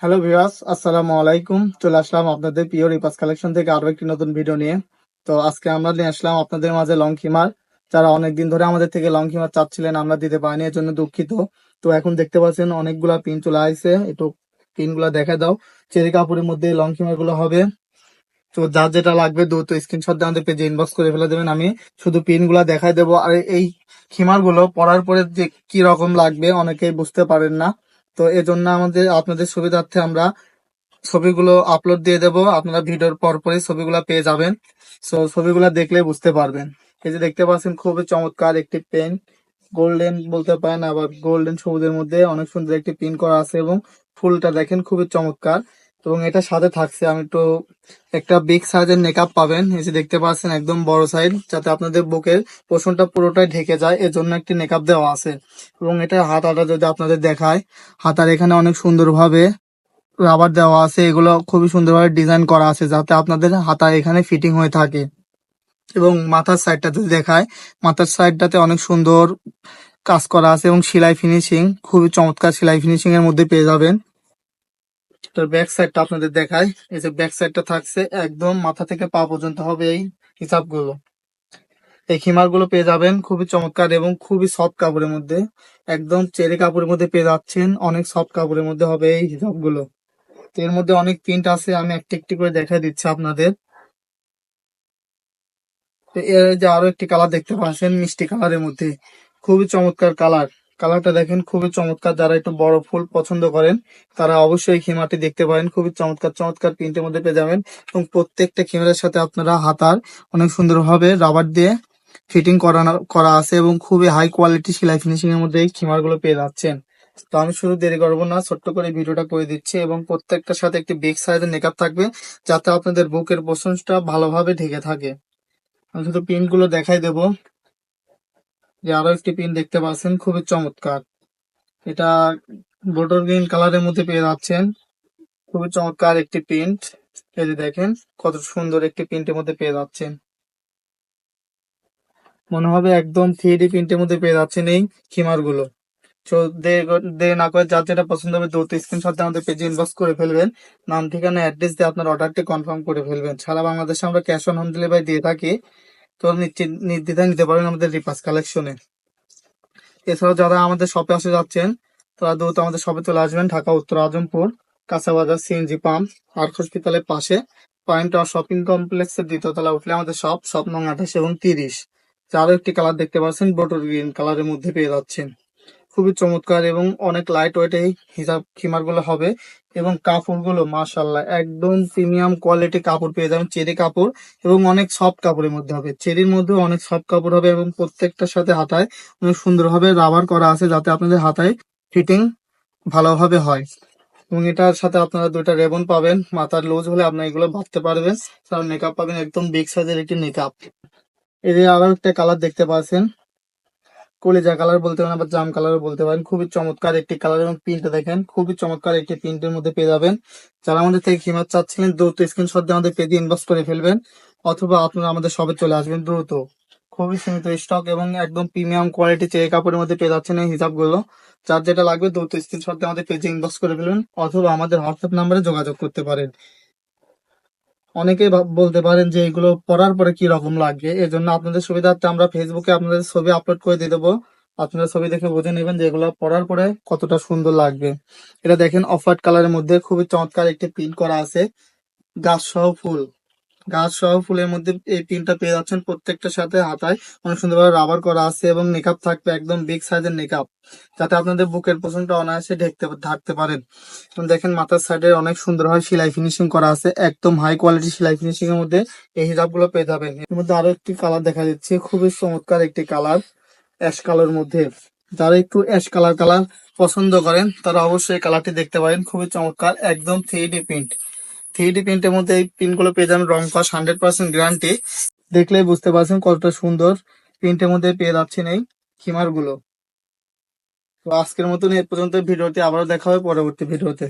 Hello viewers, আসসালামু আলাইকুম। চলে আসলাম আপনাদের প্রিয় রিপাস কালেকশন থেকে আরো একটি নতুন ভিডিও নিয়ে। তো আজকে আমরা নিয়ে আসলাম আপনাদের মাঝে লং খিমার। যারা অনেকদিন ধরে আমাদের থেকে লং খিমার চাচ্ছিলেন, আমরা দিতে পারিনি, এর জন্য দুঃখিত। তো এখন দেখতে পাচ্ছেন অনেকগুলা পিন চলে আসছে, একটু পিন গুলা দেখা দাও। চেরি কাপড়ের মধ্যে লং খিমার গুলো হবে। তো যার যেটা লাগবে দ্রুত স্ক্রিনশট দিয়ে আমাদের পেজে ইনবক্স করে ফেলে দেবেন। আমি শুধু পিন গুলা দেখাই দেবো। আর এই খিমার গুলো পরার পরে যে কি রকম লাগবে অনেকেই বুঝতে পারেন না। তো এজন্য আমাদের আপনাদের সুবিধার্থে আমরা ছবিগুলো আপলোড দিয়ে দেবো, আপনারা ভিডিওর পরপরই ছবিগুলো পেয়ে যাবেন। সো ছবিগুলো দেখলে বুঝতে পারবেন। এই যে দেখতে পাচ্ছেন খুবই চমৎকার একটি পেন, গোল্ডেন বলতে পারেন, আবার গোল্ডেন সবুজের মধ্যে অনেক সুন্দর একটি পিন করা আছে এবং ফুলটা দেখেন খুবই চমৎকার। এবং এটার সাথে থাকছে আমি একটু একটা বিগ সাইজের নেকআপ পাবেন। এই যে দেখতে পাচ্ছেন একদম বড় সাইজ, যাতে আপনাদের বুকের পোষণটা পুরোটাই ঢেকে যায়, এর জন্য একটি নেকআপ দেওয়া আছে। এবং এটা হাতাটা যদি আপনাদের দেখায়, হাতার এখানে অনেক সুন্দরভাবে রাবার দেওয়া আছে, এগুলো খুবই সুন্দরভাবে ডিজাইন করা আছে যাতে আপনাদের হাতা এখানে ফিটিং হয়ে থাকে। এবং মাথার সাইডটা যদি দেখায়, মাথার সাইডটাতে অনেক সুন্দর কাজ করা আছে এবং সেলাই ফিনিশিং খুবই চমৎকার, সেলাই ফিনিশিং এর মধ্যে পেয়ে যাবেন। তো ব্যাক সাইডটা আপনাদের দেখায়, এই যে ব্যাক সাইডটা থাকছে একদম মাথা থেকে পা পর্যন্ত হবে এই হিসাবগুলো। এই খিমার গুলো পেয়ে যাবেন খুবই চমৎকার এবং খুবই সফট কাপড়ের মধ্যে, একদম চেরি কাপড়ের মধ্যে পেয়ে যাচ্ছেন, অনেক সফট কাপড়ের মধ্যে হবে এই হিসাবগুলো। তো এর মধ্যে অনেক প্রিন্ট আছে, আমি একটি একটি করে দেখা দিচ্ছি আপনাদের। তো এর যে আরো একটি কালার দেখতে পাচ্ছেন মিষ্টি কালারের মধ্যে, খুবই চমৎকার কালার। কালারটা দেখেন খুবই চমৎকার, যারা একটু বড় ফুল পছন্দ করেন তারা অবশ্যই খিমারটি দেখতে পারেন। খুবই চমৎকার চমৎকার প্রিন্টের মধ্যে পেয়ে যাবেন এবং প্রত্যেকটা খিমারের সাথে আপনারা হাতার অনেক সুন্দরভাবে রাবার দিয়ে ফিটিং করা আছে এবং খুবই হাই কোয়ালিটি সেলাই ফিনিশিং এর মধ্যে এই খিমার গুলো পেয়ে যাচ্ছেন। তো আমি শুধু দেরি করবো না, ছোট্ট করে ভিডিওটা করে দিচ্ছি এবং প্রত্যেকটার সাথে একটি বিগ সাইজের মেকআপ থাকবে যাতে আপনাদের বুকের পোর্শনটা ভালোভাবে ঢেকে থাকে। আমি শুধু পিন গুলো দেখাই দেবো। যে আরো একটি পিন দেখতে পাচ্ছেন খুবই চমৎকার, এটা বটল গ্রিন কালারের মধ্যে পেয়ে যাচ্ছেন। খুবই চমৎকার একটি প্রিন্ট, এই যে দেখেন কত সুন্দর একটি প্রিন্টের মধ্যে পেয়ে যাচ্ছেন। মনে হবে একদম 3D প্রিন্টের মধ্যে পেয়ে যাচ্ছেন এই খিমার গুলো। তো দেরি না করে যার যেটা পছন্দ হবে দ্রুত স্ক্রিনশট দিয়ে আমাদের পেজে ইনবক্স করে ফেলবেন। নাম ঠিকানা অ্যাড্রেস দিয়ে আপনার অর্ডারটি কনফার্ম করে ফেলবেন। সারা বাংলাদেশে আমরা ক্যাশ অন হোম ডেলিভারি দিয়ে থাকি। তো নির্দ্বিধায় নিতে পারেন আমাদের রিপাস কালেকশনে। এছাড়াও যারা আমাদের শপে আসতে যাচ্ছেন তারা দ্রুত আমাদের শপে চলে আসবেন, ঢাকা উত্তর আজমপুর কাঁচাবাজার সিএনজি পাম্প আর্ক হসপিটালের পাশে পয়েন্ট টাওয়ার শপিং কমপ্লেক্সের দ্বিতীয় তলা উঠলে আমাদের শপ নং 28 এবং 30। আরো একটি কালার দেখতে পাচ্ছেন বটল গ্রিন কালারের মধ্যে পেয়ে যাচ্ছেন, খুবই চমৎকার এবং অনেক লাইট ওয়েট এই হিজাব খিমার গুলো হবে। এবং কাপড়গুলো মাশাল্লাহ একদম প্রিমিয়াম কোয়ালিটি কাপড় পেয়ে যাবেন, চেরি কাপড় এবং অনেক সফট কাপড়ের মধ্যে হবে, চেরির মধ্যে অনেক সফট কাপড় হবে এবং প্রত্যেকটার সাথে হাতায় অনেক সুন্দরভাবে রাবার করা আছে যাতে আপনাদের হাতায় ফিটিং ভালোভাবে হয়। এবং এটার সাথে আপনারা দুইটা রেবন পাবেন, মাথার লুজ হলে আপনারা এগুলো বাঁধতে পারবেন। তার নেকআপ পাবেন একদম বিগ সাইজের একটি নেকআপ। এর আরো একটা কালার দেখতে পাচ্ছেন, কলিজা কালার বলতে পারেন, আবার জাম কালার বলতে পারেন, খুবই চমৎকার একটি কালার এবং প্রিন্টটা দেখেন খুবই চমৎকার একটি প্রিন্টের মধ্যে পেয়ে যাবেন। যারা আমাদের থেকে খিমার চাচ্ছিলেন দ্রুত স্ক্রিনশট দিয়ে আমাদের পেজে ইনবক্স করে ফেলবেন, অথবা আপনারা আমাদের শপে চলে আসবেন দ্রুত। খুবই সীমিত স্টক এবং একদম প্রিমিয়াম কোয়ালিটি চেয়ে কাপড়ের মধ্যে পেয়ে যাচ্ছেন এই হিসাবগুলো। যার যেটা লাগবে দ্রুত স্ক্রিনশট দিয়ে আমাদের পেজে ইনবক্স করে ফেলবেন, অথবা আমাদের হোয়াটসঅ্যাপ নাম্বারে যোগাযোগ করতে পারেন। অনেকেই বলতে পারেন যে এগুলো পড়ার পরে কি রকম লাগবে, এর জন্য আপনাদের সুবিধার্থে আমরা ফেসবুকে আপনাদের ছবি আপলোড করে দিয়ে দেবো। আপনারা ছবি দেখে বুঝে নেবেন যে এগুলো পড়ার পরে কতটা সুন্দর লাগবে। এটা দেখেন অফ হোয়াইট কালারের মধ্যে খুবই চমৎকার একটি প্রিন্ট করা আছে, গাছ সহ ফুল। গাছ সহ ফুলের মধ্যে এই প্রিন্টটা পেয়ে যাচ্ছেন, প্রত্যেকটার সাথে হাতায় অনেক সুন্দরভাবে রাবার করা আছে এবং মেকআপ থাকবে একদম বিগ সাইজের মেকআপ যাতে আপনাদের বুকের পোষণটা অনায়াসে ঢাকতে পারেন। এবং দেখেন মাথার সাইডে অনেক সুন্দরভাবে সেলাই ফিনিশিং করা আছে, একদম হাই কোয়ালিটি সেলাই ফিনিশিং এর মধ্যে এই হিজাব গুলো পেয়ে যাবেন। এর মধ্যে আরো একটি কালার দেখা যাচ্ছে, খুবই চমৎকার একটি কালার, অ্যাশ কালার মধ্যে। যারা একটু অ্যাশ কালার পছন্দ করেন তারা অবশ্যই কালারটি দেখতে পারেন, খুবই চমৎকার একদম 3D প্রিন্ট। 3D প্রিন্টের মধ্যে এই প্রিন্ট গুলো পেয়ে যাবেন, রং কস 100% গ্যারান্টি। দেখলেই বুঝতে পারছেন কতটা সুন্দর প্রিন্টের মধ্যে পেয়ে যাচ্ছেন এই খিমার গুলো। তো আজকের মতন এ পর্যন্ত ভিডিওটি, আবারও দেখা হবে পরবর্তী ভিডিওতে।